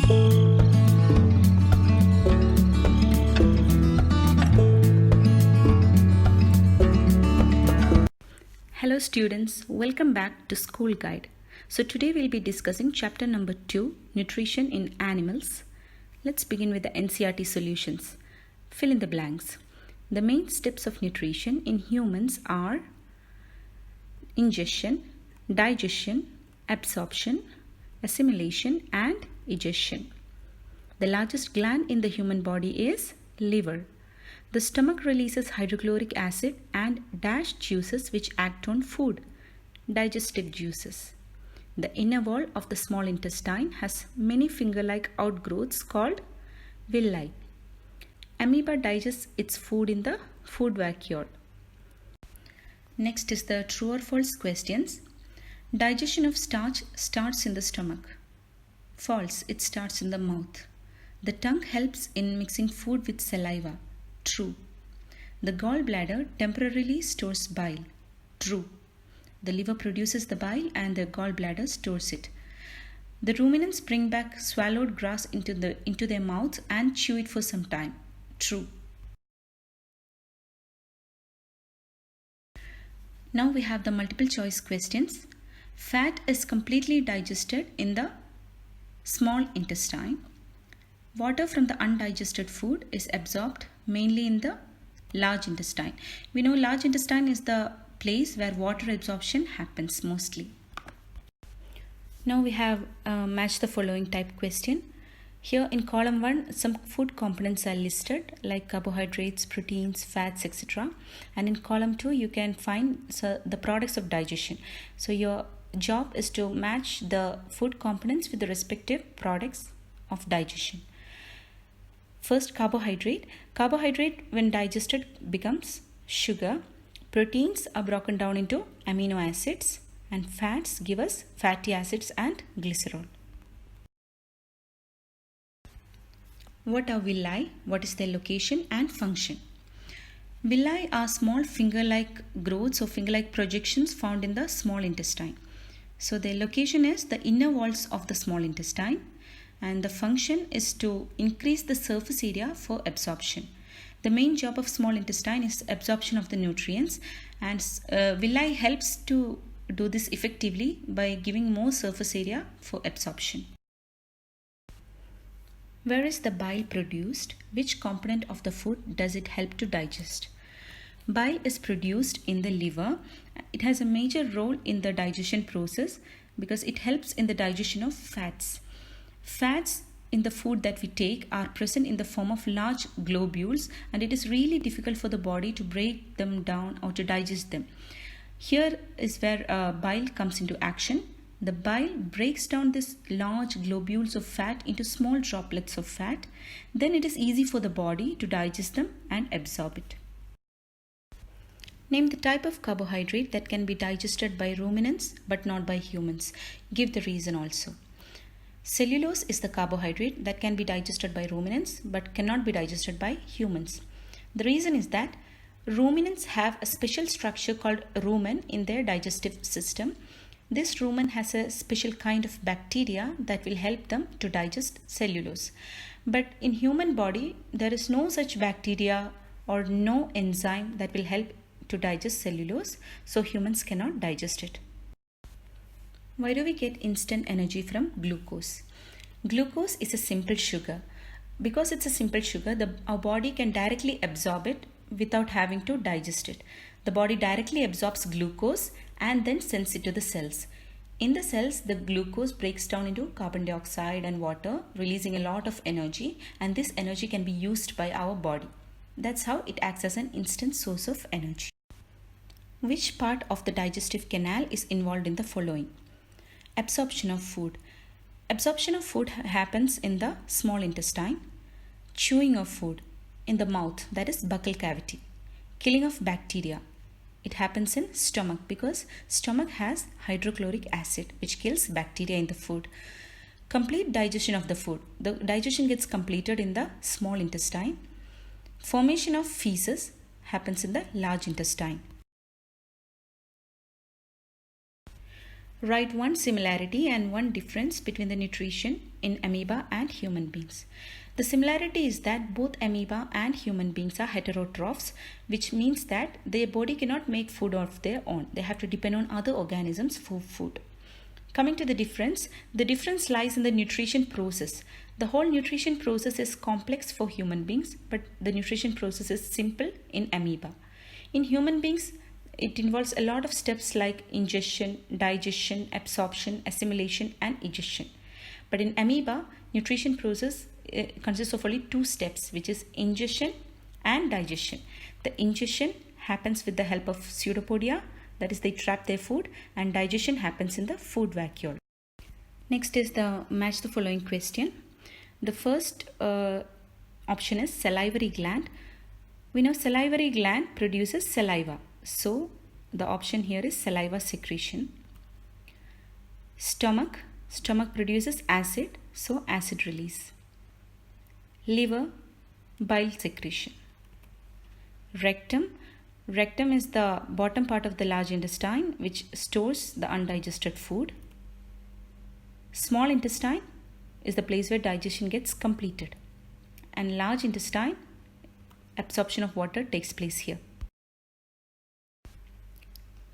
Hello students, welcome back to School Guide. So today we'll be discussing chapter number 2, Nutrition in Animals. Let's begin with the NCERT solutions. Fill in the blanks. The main steps of nutrition in humans are ingestion, digestion, absorption, assimilation and egestion. The largest gland in the human body is liver. The stomach releases hydrochloric acid and dash juices which act on food, digestive juices. The inner wall of the small intestine has many finger-like outgrowths called villi. Amoeba digests its food in the food vacuole. Next is the true or false questions. Digestion of starch starts in the stomach. False, it starts in the mouth. The tongue helps in mixing food with saliva. True. The gallbladder temporarily stores bile. True. The liver produces the bile and the gallbladder stores it. The ruminants bring back swallowed grass into their mouths and chew it for some time. True. Now we have the multiple choice questions. Fat is completely digested in the small intestine. Water from the undigested food is absorbed mainly in the large intestine. We know large intestine is the place where water absorption happens mostly. Now we have match the following type question. Here in column 1, some food components are listed like carbohydrates, proteins, fats, etc. And in column 2, you can find the products of digestion. So your job is to match the food components with the respective products of digestion. First, carbohydrate. Carbohydrate, when digested, becomes sugar. Proteins are broken down into amino acids, and fats give us fatty acids and glycerol. What are villi? What is their location and function? Villi are small finger-like growths or finger-like projections found in the small intestine. So their location is the inner walls of the small intestine, and the function is to increase the surface area for absorption. The main job of small intestine is absorption of the nutrients, and villi helps to do this effectively by giving more surface area for absorption. Where is the bile produced? Which component of the food does it help to digest? Bile is produced in the liver. It has a major role in the digestion process because it helps in the digestion of fats. Fats in the food that we take are present in the form of large globules, and it is really difficult for the body to break them down or to digest them. Here is where bile comes into action. The bile breaks down these large globules of fat into small droplets of fat. Then it is easy for the body to digest them and absorb it. Name the type of carbohydrate that can be digested by ruminants but not by humans. Give the reason also. Cellulose is the carbohydrate that can be digested by ruminants but cannot be digested by humans. The reason is that ruminants have a special structure called rumen in their digestive system. This rumen has a special kind of bacteria that will help them to digest cellulose. But in human body, there is no such bacteria or no enzyme that will help to digest cellulose, so humans cannot digest it. Why do we get instant energy from glucose? Glucose is a simple sugar. Because it's a simple sugar, our body can directly absorb it without having to digest it. The body directly absorbs glucose and then sends it to the cells. In the cells, the glucose breaks down into carbon dioxide and water, releasing a lot of energy, and this energy can be used by our body. That's how it acts as an instant source of energy. Which part of the digestive canal is involved in the following? Absorption of food. Absorption of food happens in the small intestine. Chewing of food in the mouth, that is buccal cavity. Killing of bacteria. It happens in stomach because stomach has hydrochloric acid which kills bacteria in the food. Complete digestion of the food. The digestion gets completed in the small intestine. Formation of feces happens in the large intestine. Write one similarity and one difference between the nutrition in amoeba and human beings. The similarity is that both amoeba and human beings are heterotrophs, which means that their body cannot make food of their own. They have to depend on other organisms for food. Coming to the difference lies in the nutrition process. The whole nutrition process is complex for human beings, but the nutrition process is simple in amoeba. In human beings, it involves a lot of steps like ingestion, digestion, absorption, assimilation, and egestion. But in amoeba, nutrition process consists of only two steps, which is ingestion and digestion. The ingestion happens with the help of pseudopodia, that is, they trap their food, and digestion happens in the food vacuole. Next is the match the following question. The first option is salivary gland. We know salivary gland produces saliva. So the option here is saliva secretion. Stomach produces acid, so acid release. Liver, bile secretion. Rectum is the bottom part of the large intestine which stores the undigested food. Small intestine is the place where digestion gets completed. And large intestine, absorption of water takes place here.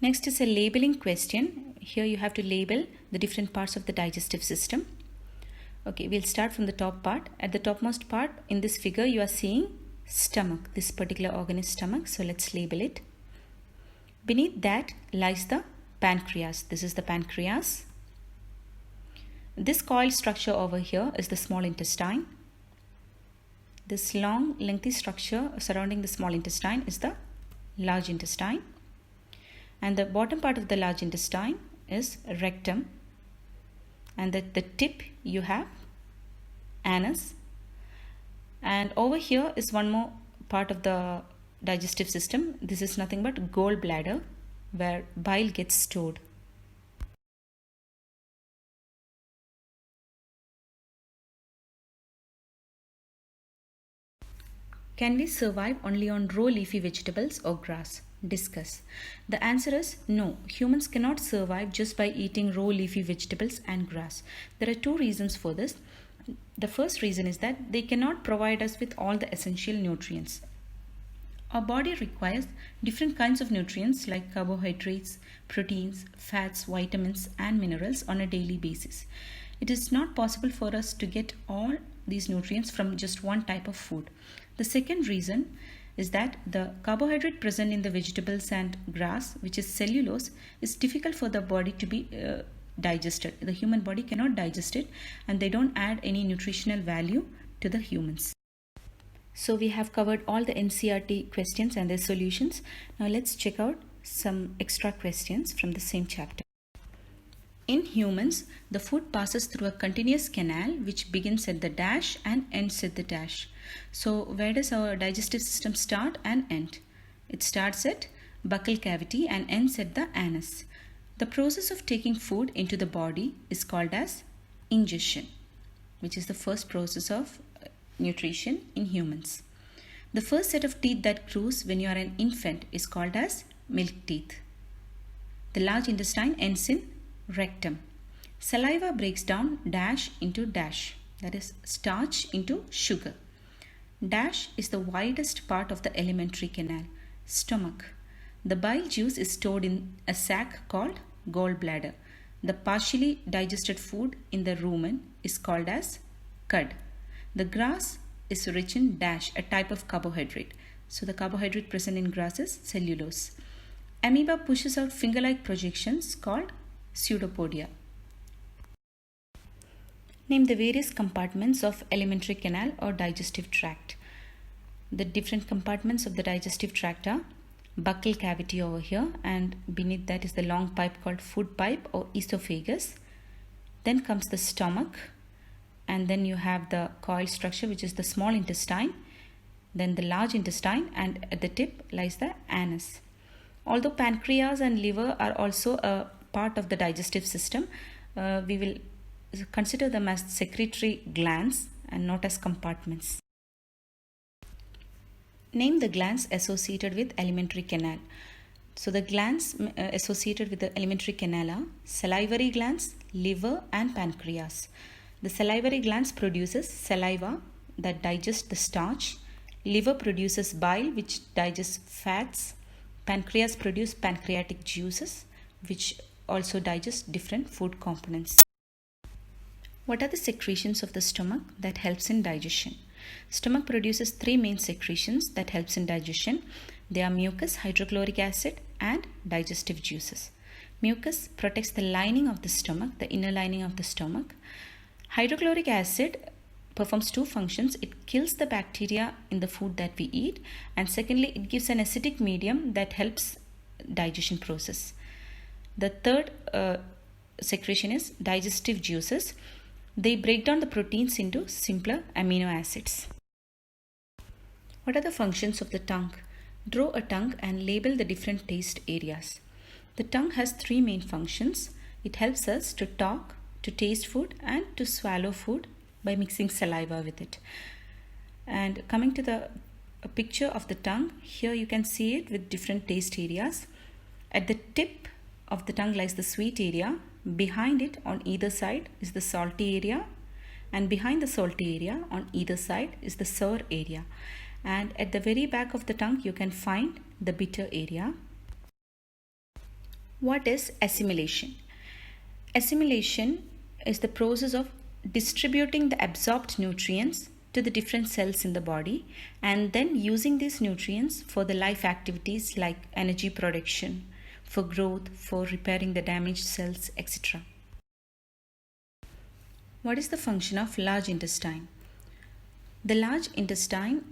Next is a labeling question. Here you have to label the different parts of the digestive system. Okay, we'll start from the top part. At the topmost part in this figure you are seeing stomach. This particular organ is stomach, so let's label it. Beneath that lies the pancreas. This is the pancreas. This coiled structure over here is the small intestine. This long lengthy structure surrounding the small intestine is the large intestine. And the bottom part of the large intestine is rectum, and at the tip you have anus, and over here is one more part of the digestive system. This is nothing but gallbladder, where bile gets stored. Can we survive only on raw leafy vegetables or grass? Discuss. The answer is no. Humans cannot survive just by eating raw leafy vegetables and grass. There are two reasons for this. The first reason is that they cannot provide us with all the essential nutrients. Our body requires different kinds of nutrients like carbohydrates, proteins, fats, vitamins, and minerals on a daily basis. It is not possible for us to get all these nutrients from just one type of food. The second reason is that the carbohydrate present in the vegetables and grass, which is cellulose, is difficult for the body to be digested. The human body cannot digest it, and they don't add any nutritional value to the humans. So we have covered all the NCERT questions and their solutions. Now let's check out some extra questions from the same chapter. In humans, the food passes through a continuous canal which begins at the dash and ends at the dash. So where does our digestive system start and end? It starts at buccal cavity and ends at the anus. The process of taking food into the body is called as ingestion, which is the first process of nutrition in humans. The first set of teeth that grows when you are an infant is called as milk teeth. The large intestine ends in rectum. Saliva breaks down dash into dash, that is starch into sugar. Dash is the widest part of the alimentary canal. Stomach. The bile juice is stored in a sac called gallbladder. The partially digested food in the rumen is called as cud. The grass is rich in dash, a type of carbohydrate. So the carbohydrate present in grass is cellulose. Amoeba pushes out finger-like projections called pseudopodia. Name the various compartments of alimentary canal or digestive tract. The different compartments of the digestive tract are buccal cavity over here, and beneath that is the long pipe called food pipe or esophagus. Then comes the stomach, and then you have the coiled structure, which is the small intestine, then the large intestine, and at the tip lies the anus. Although pancreas and liver are also a part of the digestive system, we will consider them as secretory glands and not as compartments. Name the glands associated with alimentary canal. So the glands associated with the alimentary canal are salivary glands, liver and pancreas. The salivary glands produces saliva that digests the starch. Liver produces bile which digests fats. Pancreas produces pancreatic juices which also digest different food components. What are the secretions of the stomach that helps in digestion? Stomach produces three main secretions that helps in digestion. They are mucus, hydrochloric acid and digestive juices. Mucus protects the lining of the stomach, the inner lining of the stomach. Hydrochloric acid performs two functions. It kills the bacteria in the food that we eat, and secondly it gives an acidic medium that helps digestion process. The third secretion is digestive juices. They break down the proteins into simpler amino acids. What are the functions of the tongue? Draw a tongue and label the different taste areas. The tongue has three main functions. It helps us to talk, to taste food and to swallow food by mixing saliva with it. And coming to the picture of the tongue, here you can see it with different taste areas. At the tip of the tongue lies the sweet area. Behind it on either side is the salty area, and behind the salty area on either side is the sour area, and at the very back of the tongue you can find the bitter area. What is assimilation? Assimilation is the process of distributing the absorbed nutrients to the different cells in the body and then using these nutrients for the life activities like energy production, for growth, for repairing the damaged cells, etc. What is the function of large intestine? The large intestine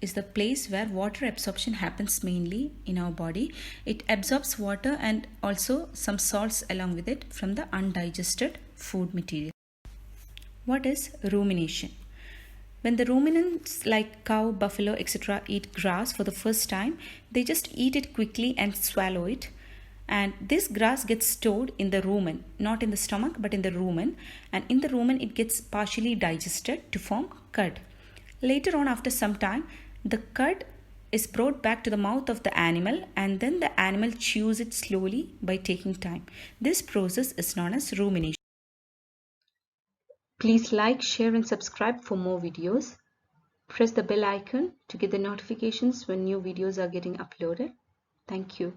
is the place where water absorption happens mainly in our body. It absorbs water and also some salts along with it from the undigested food material. What is rumination? When the ruminants like cow, buffalo, etc. eat grass for the first time, they just eat it quickly and swallow it. And this grass gets stored in the rumen, not in the stomach but in the rumen, and in the rumen it gets partially digested to form cud. Later on, after some time, the cud is brought back to the mouth of the animal and then the animal chews it slowly by taking time. This process is known as rumination. Please like, share and subscribe for more videos. Press the bell icon to get the notifications when new videos are getting uploaded. Thank you.